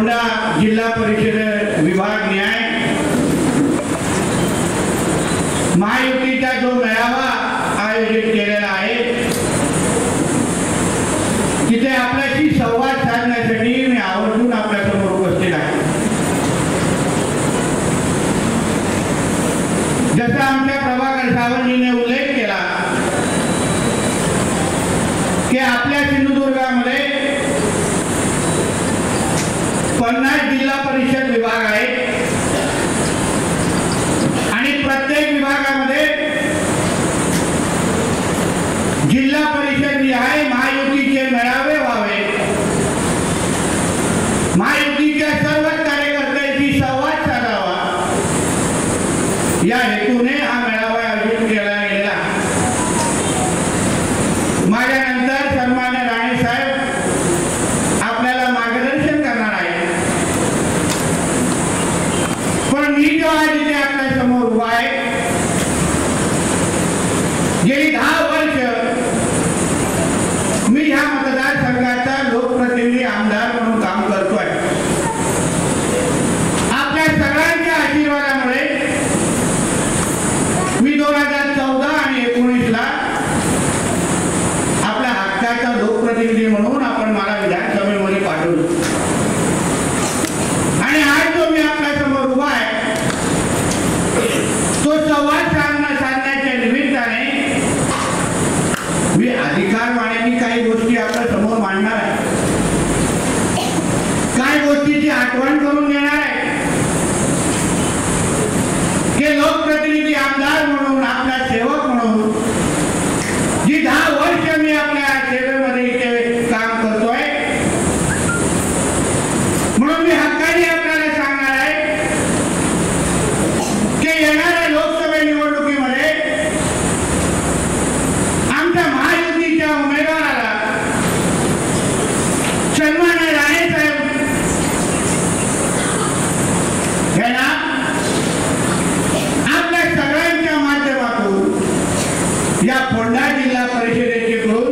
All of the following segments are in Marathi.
फोंडा जिल्हा परिषद विभाग न्याय महायुतीचा जो मेळावा आयोजित केलेला आहे, तिथे आपल्याशी संवाद साधण्यासाठी मी आवर्जून आपल्यासमोर उपस्थित आहे. जसं आमच्या प्रभाकर सावंतजीने उल्लेख केला की आपल्या सिंधुदुर्गामध्ये 50 जिल्हा परिषद विभाग आहेत आणि प्रत्येक विभागामध्ये जिल्हा परिषद निहाय महायुतीचे मेळावे व्हावे, महायुतीच्या सर्व कार्यकर्त्यांशी संवाद साधावा, या हेतूने हा मेळावा आयोजित केला गेला. माझ्यानंतर सन्मान्य राणे साहेब आपल्याला मार्गदर्शन करणार आहेत. पण मी जो आज इथे आपल्या समोर उभा आहे, गेली 10 वर्ष मी ह्या मतदारसंघाचा लोकप्रतिनिधी आमदार म्हणून काम करतोय. आपल्या सगळ्यांच्या आशीर्वादामुळे मी 2014 आणि 19ला आपल्या हक्काचा लोकप्रतिनिधी म्हणून आपण मला विधानसभेमध्ये पाठवलं. आणि आज जो मी आपल्या समोर उभा आहे, तो संवाद साधण्याच्या निमित्ताने मी अधिकारवाण्याने काही गोष्टी आपल्या समोर मांडणार आहे, काही गोष्टीची आठवण करून देणार आहे की लोकप्रतिनिधी आमदार म्हणून, आपला सेवक म्हणून जी 10 वर्ष मी आपल्या सेवेमध्ये इथे काम करतोय, म्हणून मी हक्काने आपल्याला सांगणार आहे की येणाऱ्या लोकसभा निवडणुकीमध्ये आमच्या महायुतीच्या उमेदवाराला सन्मान्य राणे साहेब यांना आपल्या सगळ्यांच्या माध्यमातून या फोंडा जिल्हा परिषदेकडून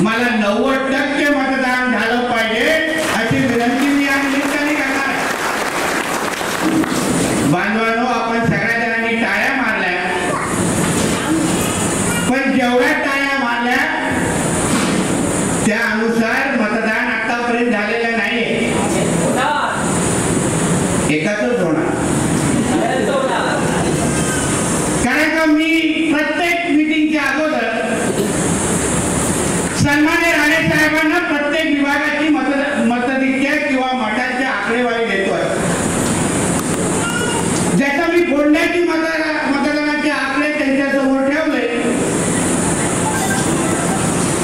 मला 90% मतदान झालं पाहिजे अशी विनंती मी या निमित्ताने करणार आहे. बांधवांनो, आपण सगळ्या जणांनी टाळ्या मारल्या, पण जेवढ्या टाळ्या मारल्या त्यानुसार मतदान आतापर्यंत झालेलं नाहीये. एकाच होणार, कारण का मी प्रत्येक मीटिंगच्या अगोदर सन्मान्य राणे साहेबांना प्रत्येक विभागाची मतदिक्या किंवा मठाची आकडेवारी देतोय. ज्याचा मी फोंड्याची मतदानाचे आकडे त्यांच्या समोर ठेवले,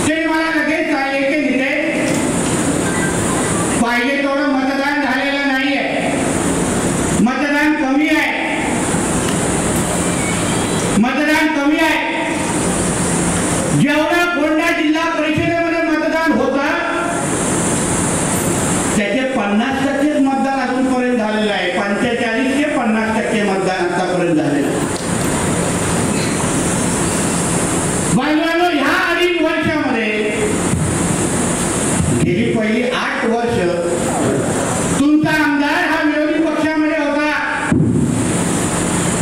ते मला लगेच सांगले की तिथे पाहिजे तेवढं मतदान झालेलं नाहीये, मतदान कमी आहे, मतदान कमी आहे. जेवढा फोंडा जिल्हा परिषदेमध्ये मतदान होतं त्याचे 50% मतदान अजूनपर्यंत झालेलं आहे. 45 ते 50% मतदान आतापर्यंत झालेलं आहे. बांधवांनो, ह्या 2.5 वर्षामध्ये गेली पहिली 8 वर्ष तुमचा आमदार हा विरोधी पक्षामध्ये होता,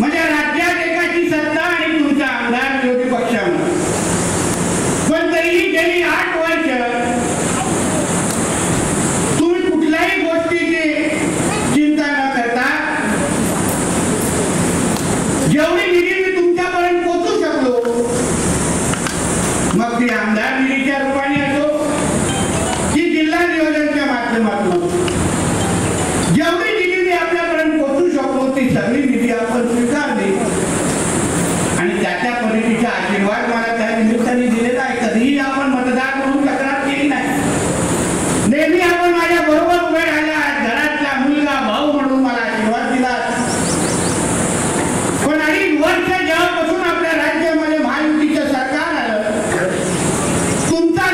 म्हणजे राज्यात एकाची सत्ता आणि तुमचा आमदार विरोधी पक्षामध्ये. पण तरीही गेली 8 वर्ष तुम्ही कुठल्याही गोष्टीची चिंता न करता जेवढी निधी मी तुमच्यापर्यंत पोहोचू शकलो, मग ती आमदार निधीच्या रूपाने असो की जिल्हा नियोजनच्या माध्यमातून, जेवढी निधी मी आपल्यापर्यंत पोहोचू शकतो ती सगळी निधी आपण स्वीकारली आणि त्याच्या पद्धतीचा आशीर्वाद मला त्या निमित्ताने दिलेला आहे. कधीही आपण मतदार म्हणून तक्रार केली नाही, नेहमी आपण माझ्या बरोबर उभे राहिला, घरातला मुलगा भाऊ म्हणून मला आशीर्वाद दिला. पण 2.5 वर्ष जेव्हापासून आपल्या राज्यामध्ये महायुतीचं सरकार आलं, तुमचा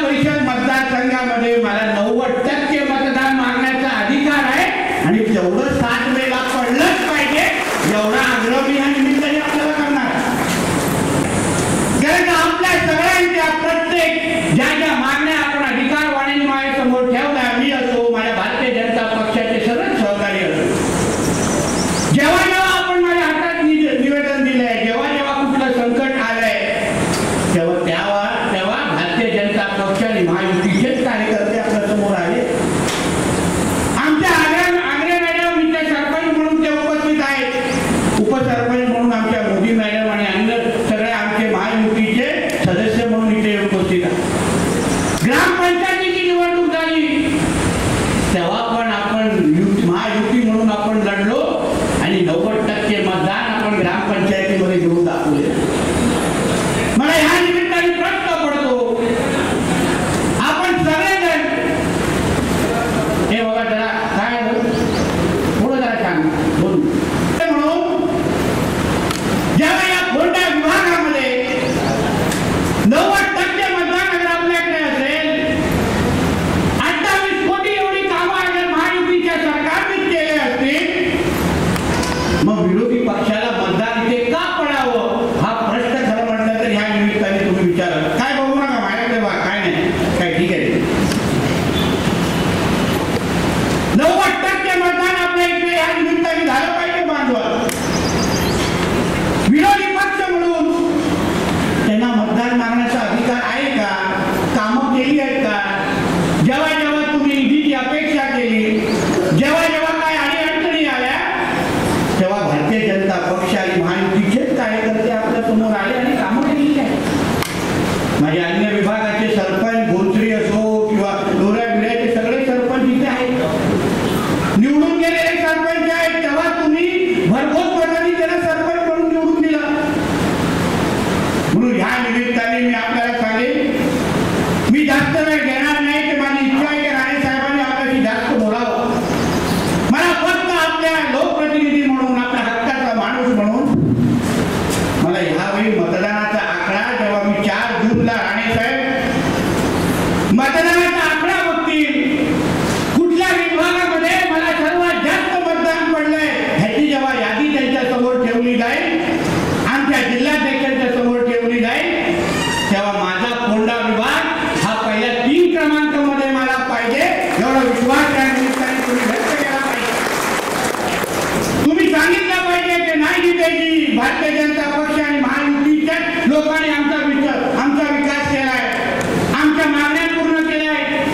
परिषद मतदारसंघामध्ये मला 90% मतदान मागण्याचा अधिकार आहे आणि तेवढं 7 वेळा पडलंच पाहिजे एवढा आग्रह मी या निमित्ताने आपल्याला करणार आहे. कारण आपल्या सगळ्यांच्या प्रत्येक ज्या ज्या मागण्या आपण अधिकारवाणीने माझ्यासमोर ठेवल्या, मी असो माझ्या भारतीय जनता पक्षाचे सर्व सहकारी असो, जेव्हा जेव्हा आपण माझ्या हातात निवेदन दिलंय, जेव्हा जेव्हा कुठलं संकट आलंय, तेव्हा भारतीय जनता पक्ष आणि महायुतीचेच कार्यकर्ते आपल्या समोर आले. आमच्या आग्रे मॅडम इथे सरपंच म्हणून ते उपस्थित आहेत, उपसरपंच म्हणून आमच्या मोदी मॅडम आणि अन्य सगळे आमचे महायुतीचे सदस्य म्हणून इथे उपस्थित आहेत. ग्रामपंचायतीची निवडणूक झाली तेव्हा पण आपण महायुती म्हणून आपण लढलो आणि 90% मतदान आपण ग्रामपंचायतीमध्ये घेऊन दाखवले. मला ह्या निमित्ताने प्रश्न पडतो, आपण सगळेजण हे बघा जरा काय थोडं जरा सांग बोलू म्हणून जेव्हा या फोंडा विभागामध्ये 90% मतदान अगर आपल्याकडे असेल, 28 कोटी एवढी कामं अगर महायुतीच्या सरकारने केले असतील, मग विरोधी पक्षाला मतदान इथे का पडावं हा प्रश्न खरं म्हटलं तर ह्या निमित्ताने तुम्ही विचारा. काय बघू नका माझ्याकडे बा, काय नाही काय ठीक आहे. 90% मतदान आपल्या इकडे ह्या निमित्ताने झालं पाहिजे बांधवा. विरोधी पक्ष म्हणून त्यांना मतदान मागण्याचा अधिकार आहे का? कामं केली आहेत का? जेव्हा जेव्हा तुम्ही निधीची अपेक्षा केली, जेव्हा जेव्हा काय अडचणी आल्या, तेव्हा भारतीय जनता पक्ष आणि महायुतीचेच कार्यकर्ते आपल्या समोर आले आणि कामं केली आहेत. माझे अन्य विभागाचे सरपंच गोंचरी असो किंवा डोऱ्या बिड्याचे सगळे सरपंच इथे आहेत, निवडून गेलेले सरपंच आहेत. तेव्हा तुम्ही भरघोस मतांनी त्यांना सरपंच म्हणून निवडून दिला. म्हणून ह्या निमित्ताने मी आपल्याला सांगेन, मी जास्त वेळ घेणार नाही. की माझी इच्छा आहे की राणे साहेबांनी आपल्याशी जास्त बोलावं. मला फक्त आपल्या लोकप्रतिनिधी म्हणून, आपल्या हक्काचा माणूस म्हणून मला ह्यावेळी मतदानाचा आकडा, जेव्हा मी 4 जूनला राणे साहेब मतदानाचा आकडा बघतील, कुठल्या विभागामध्ये मला सर्वात जास्त मतदान पडलंय ह्याची जेव्हा यादी त्यांच्या समोर ठेवली जाईल, आमच्या जिल्हाध्यक्षांच्या समोर ठेवली जाईल, तेव्हा माझा फोंडा विभाग हा पहिल्या 3 क्रमांकामध्ये मला पाहिजे एवढा विश्वास त्या निमित्ताने तुम्ही व्यक्त केला पाहिजे. तुम्ही सांगितलं पाहिजे की नाही जितेजी, भारतीय जनता पक्ष आणि महायुतीच्या लोकांनी आमचा विकास केलाय, आमच्या मागण्या पूर्ण केल्या आहेत.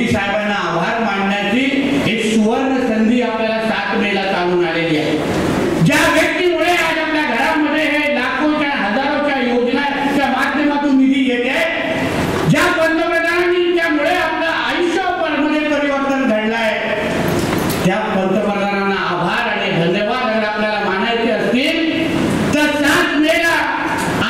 मोदी साहेबांना आभार मानण्याची एक सुवर्ण संधी आपल्याला 7 मेला चालून आलेली आहे. ज्या व्यक्तीमुळे आज आपल्या घरामध्ये हे लाखोच्या हजारोच्या योजनांच्या माध्यमातून निधी येते, ज्या पंतप्रधानांच्यामुळे आपलं आयुष्यामध्ये परिवर्तन घडलंय, त्या पंतप्रधानांना आभार आणि धन्यवाद अगर आपल्याला मानायचे असतील तर 7 मेला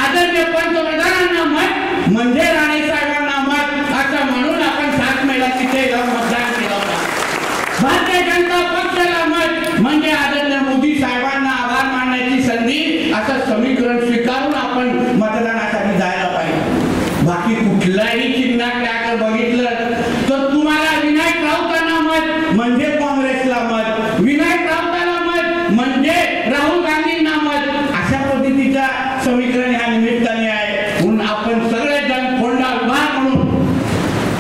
आदरणीय पंतप्रधानांना मत म्हणजे राणे साहेबांना मत असं म्हणून आपण 7 मेला तिथे जाऊन मतदान केलं होतं. भारतीय जनता पक्षाला मत म्हणजे आदरणीय मोदी साहेबांना आभार मानण्याची संधी असं समीकरण स्वीकारून आपण मतदानासाठी जायला पाहिजे. बाकी कुठल्याही चिन्हाकडे बघितलं तर तुम्हाला विनायक राऊतांना मत म्हणजे काँग्रेसला मत, विनायक राऊतांना मत म्हणजे राहुल गांधींना मत, अशा पद्धतीचा समीकरण ह्या निमित्ताने आहे. म्हणून आपण सगळेजण फोंडा विभाग म्हणून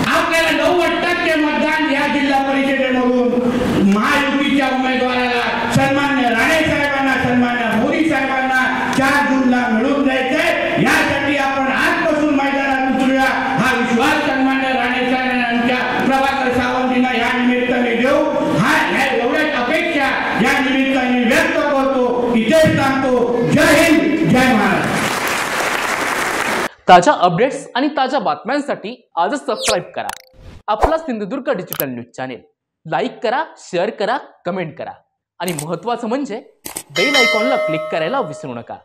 आपल्याला 90% मतदान या जिल्हा परिषदेमधून महायुतीच्या उमेदवाराला सन्मान्य राणे साहेबांना, सन्मान्य मोदी साहेबांना 4 जूनला मिळवून द्यायचंय. यासाठी आपण आजपासून मैदानात उतरूया, हा विश्वास सन्मान्य राणे साहेबांच्या प्रभाकर सावंतींना या निमित्ताने देऊ. एवढ्याच अपेक्षा या निमित्ताने व्यक्त करतो. इथेच सांगतो. जय हिंद, जय महाराष्ट्र. ताज्या अपडेट्स आणि ताज्या बातम्यांसाठी आजच सबस्क्राईब करा आपला Sindhudurg digital news channel. Like करा, शेअर करा, कमेंट करा आणि महत्त्वाचं म्हणजे बेल आयकॉनला क्लिक करायला विसरू नका.